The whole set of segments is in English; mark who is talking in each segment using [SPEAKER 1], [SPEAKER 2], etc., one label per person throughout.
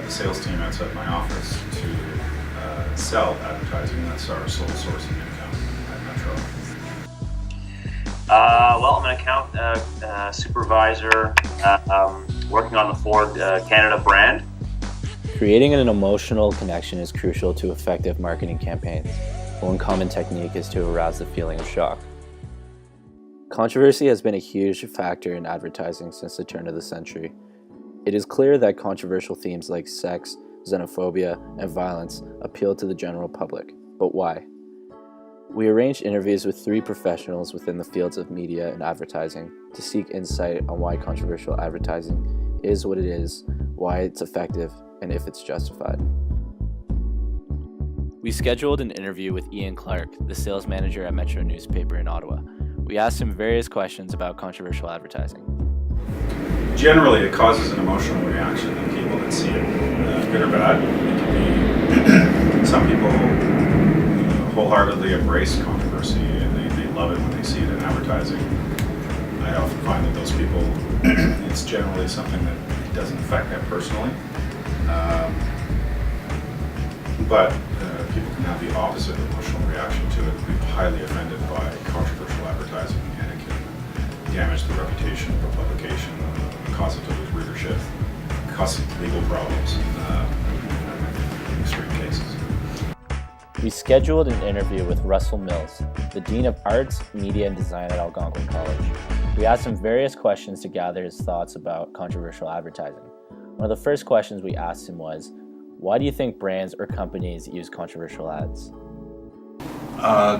[SPEAKER 1] the sales team outside my office to sell advertising. That's our sole source of income at Metro.
[SPEAKER 2] Well, I'm an account supervisor working on the Ford Canada brand.
[SPEAKER 3] Creating an emotional connection is crucial to effective marketing campaigns. One common technique is to arouse the feeling of shock. Controversy has been a huge factor in advertising since the turn of the century. It is clear that controversial themes like sex, xenophobia, and violence appeal to the general public. But why? We arranged interviews with 3 professionals within the fields of media and advertising to seek insight on why controversial advertising is what it is, why it's effective, and if it's justified. We scheduled an interview with Ian Clark, the sales manager at Metro newspaper in Ottawa. We asked him various questions about controversial advertising.
[SPEAKER 1] Generally, it causes an emotional reaction in people that see it, good or bad. It can be some people wholeheartedly embrace controversy and they love it when they see it in advertising. I often find that those people, it's generally something that doesn't affect them personally. But people can have the opposite emotional reaction to it, be highly offended by controversial advertising, and it can damage the reputation of a publication, cause it to lose readership, cause legal problems in extreme cases.
[SPEAKER 3] We scheduled an interview with Russell Mills, the Dean of Arts, Media and Design at Algonquin College. We asked him various questions to gather his thoughts about controversial advertising. One of the first questions we asked him was, why do you think brands or companies use controversial ads?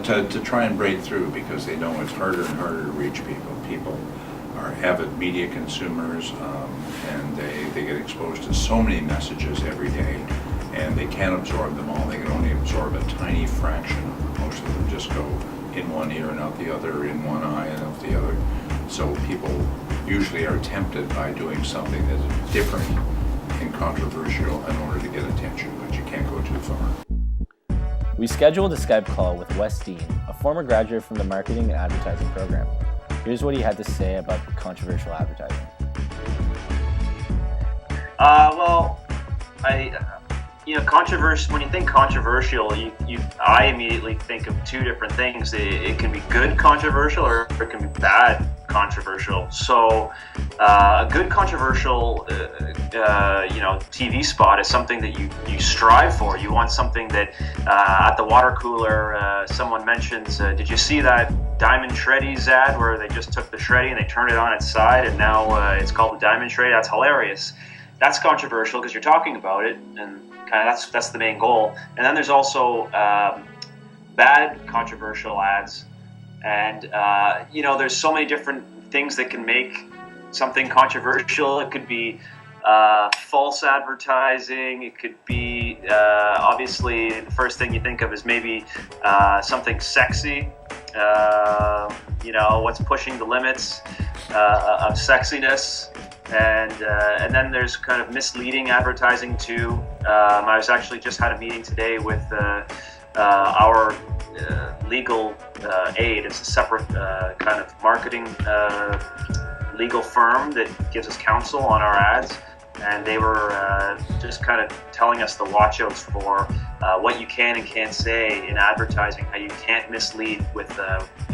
[SPEAKER 4] To try and break through, because they know it's harder and harder to reach people. People are avid media consumers, and they get exposed to so many messages every day, and they can't absorb them all. They can only absorb a tiny fraction of them. Most of them just go in one ear and out the other, in one eye and out the other. So people usually are tempted by doing something that's different and controversial in order to get attention, but you can't go too far.
[SPEAKER 3] We scheduled a Skype call with Wes Dean, a former graduate from the marketing and advertising program. Here's what he had to say about controversial advertising.
[SPEAKER 2] When you think controversial, I immediately think of 2 different things. It can be good controversial or it can be bad controversial. So a good controversial, TV spot is something that you strive for. You want something that at the water cooler, someone mentions, did you see that Diamond Shreddies ad where they just took the Shreddy and they turned it on its side and now it's called the Diamond Shreddy? That's hilarious. That's controversial because you're talking about it, and kind of that's the main goal. And then there's also bad controversial ads, and there's so many different things that can make something controversial. It could be false advertising. It could be obviously the first thing you think of is maybe something sexy. What's pushing the limits of sexiness. And then there's kind of misleading advertising too. I was actually just had a meeting today with our legal aid. It's a separate kind of marketing legal firm that gives us counsel on our ads. And they were just kind of telling us the watch-outs for what you can and can't say in advertising, how you can't mislead with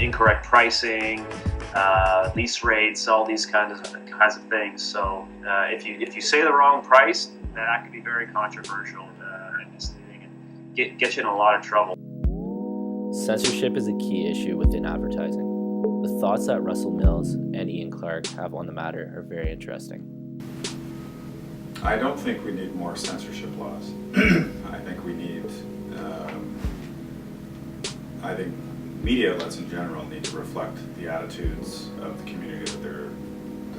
[SPEAKER 2] incorrect pricing, lease rates, all these kinds of things. So if you say the wrong price, then that can be very controversial and misleading and get you in a lot of trouble.
[SPEAKER 3] Censorship is a key issue within advertising. The thoughts that Russell Mills and Ian Clark have on the matter are very interesting.
[SPEAKER 1] I don't think we need more censorship laws. I think we need, I think media outlets in general need to reflect the attitudes of the community that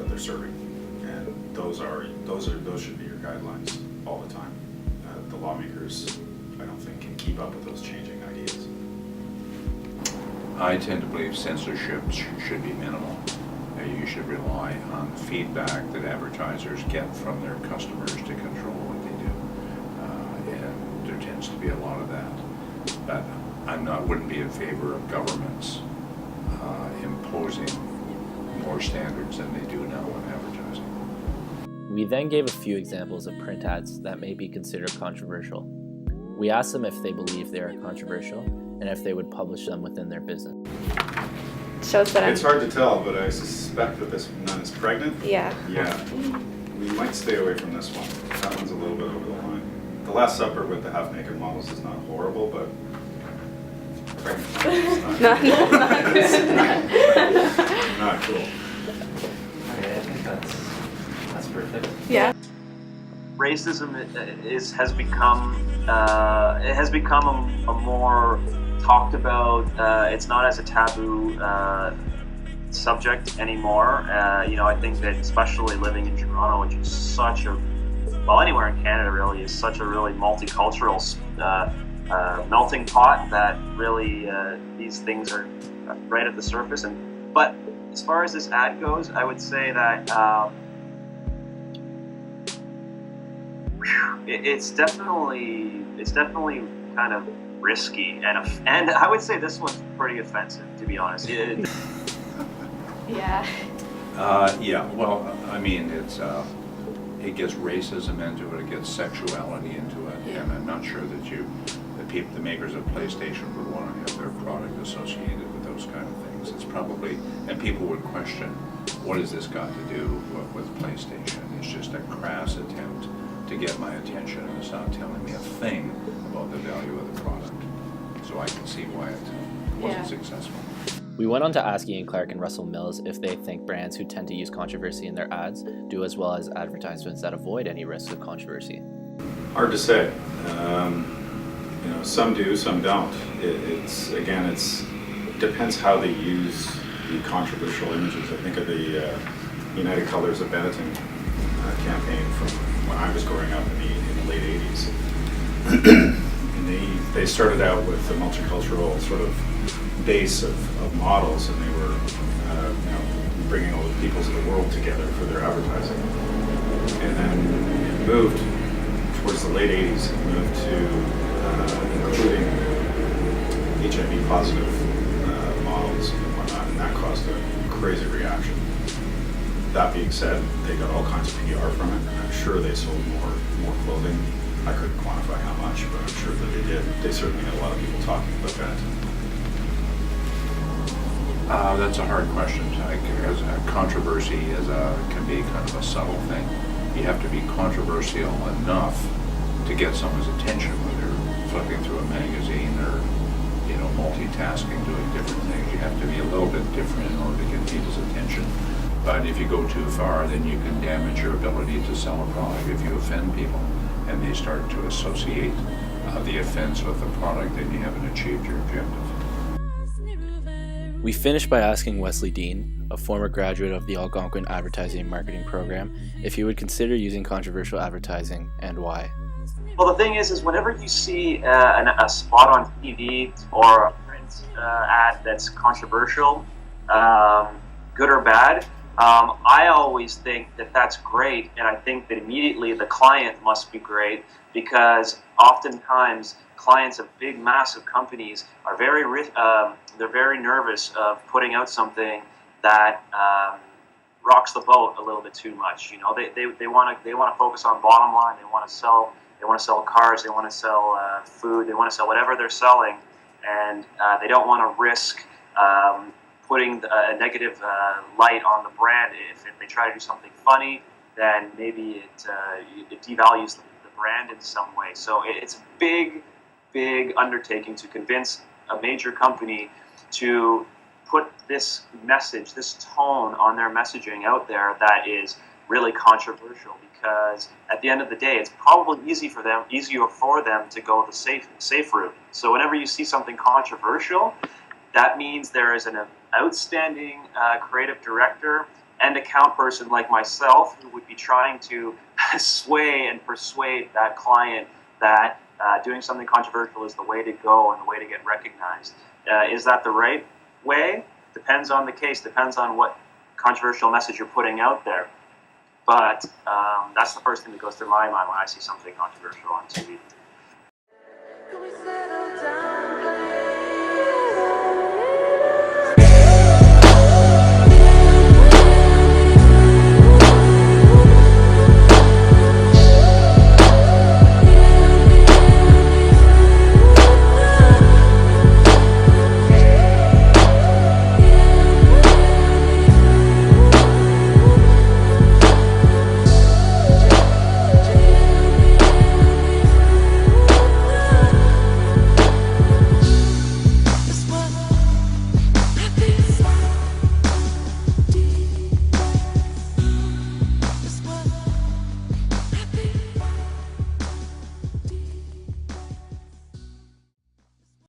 [SPEAKER 1] they're serving, and those should be your guidelines all the time. The lawmakers, I don't think, can keep up with those changing ideas.
[SPEAKER 4] I tend to believe censorship should be minimal. You should rely on feedback that advertisers get from their customers to control what they do, and there tends to be a lot of that. But wouldn't be in favor of governments imposing more standards than they do now in advertising.
[SPEAKER 3] We then gave a few examples of print ads that may be considered controversial. We asked them if they believe they are controversial and if they would publish them within their business.
[SPEAKER 5] Shows that
[SPEAKER 1] It's hard to tell, but I suspect that this nun is pregnant.
[SPEAKER 5] Yeah.
[SPEAKER 1] Yeah. We might stay away from this one. That one's a little bit over the line. The Last Supper with the half-naked models is not horrible, but pregnant is not not cool.
[SPEAKER 6] Okay, I think that's perfect.
[SPEAKER 5] Yeah.
[SPEAKER 2] Racism has become a more talked about. It's not as a taboo subject anymore. I think that especially living in Toronto, which is such a anywhere in Canada really is such a really multicultural melting pot, that really these things are right at the surface. But as far as this ad goes, I would say that it's definitely kind of risky, and I would say this one's pretty offensive, to be honest.
[SPEAKER 5] Yeah.
[SPEAKER 4] Yeah, well, I mean, it gets racism into it, it gets sexuality into it, and I'm not sure that the makers of PlayStation would want to have their product associated with those kind of things. It's probably, and people would question, what has this got to do with PlayStation? It's just a crass attempt to get my attention, and it's not telling me a thing about the value of the product. So I can see why it wasn't successful.
[SPEAKER 3] We went on to ask Ian Clark and Russell Mills if they think brands who tend to use controversy in their ads do as well as advertisements that avoid any risk of controversy.
[SPEAKER 1] Hard to say. Some do, some don't. It depends how they use the controversial images. I think of the United Colors of Benetton campaign from when I was growing up in the late 80s. And they started out with a multicultural sort of base of models, and they were bringing all the peoples of the world together for their advertising. And then it moved towards the late 80s, it moved to including HIV positive models and whatnot, and that caused a crazy reaction. That being said, they got all kinds of PR from it, and I'm sure they sold more clothing. I couldn't quantify how much, but I'm sure that they did. They certainly had a lot of people talking about that.
[SPEAKER 4] That's a hard question, because controversy can be kind of a subtle thing. You have to be controversial enough to get someone's attention when they're flipping through a magazine or multitasking, doing different things. You have to be a little bit different in order to get people's attention. But if you go too far, then you can damage your ability to sell a product. If you offend people and they start to associate the offense with the product, then you haven't achieved your objective.
[SPEAKER 3] We finished by asking Wesley Dean, a former graduate of the Algonquin Advertising and Marketing Program, if he would consider using controversial advertising and why.
[SPEAKER 2] Well, the thing is whenever you see a spot on TV or a print ad that's controversial, good or bad, I always think that that's great, and I think that immediately the client must be great, because oftentimes clients of big, massive companies are they're very nervous of putting out something that rocks the boat a little bit too much. They want to focus on bottom line. They want to sell cars. They want to sell food. They want to sell whatever they're selling, and they don't want to risk putting a negative light on the brand. If they try to do something funny, then maybe it devalues the brand in some way. So it's a big undertaking to convince a major company to put this message, this tone on their messaging out there that is really controversial, because at the end of the day, it's probably easier for them to go the safe route. So whenever you see something controversial, that means there is an outstanding creative director and account person like myself who would be trying to sway and persuade that client that doing something controversial is the way to go and the way to get recognized. Is that the right way? Depends on the case, depends on what controversial message you're putting out there. But that's the first thing that goes through my mind when I see something controversial on TV.
[SPEAKER 7] Can we settle down?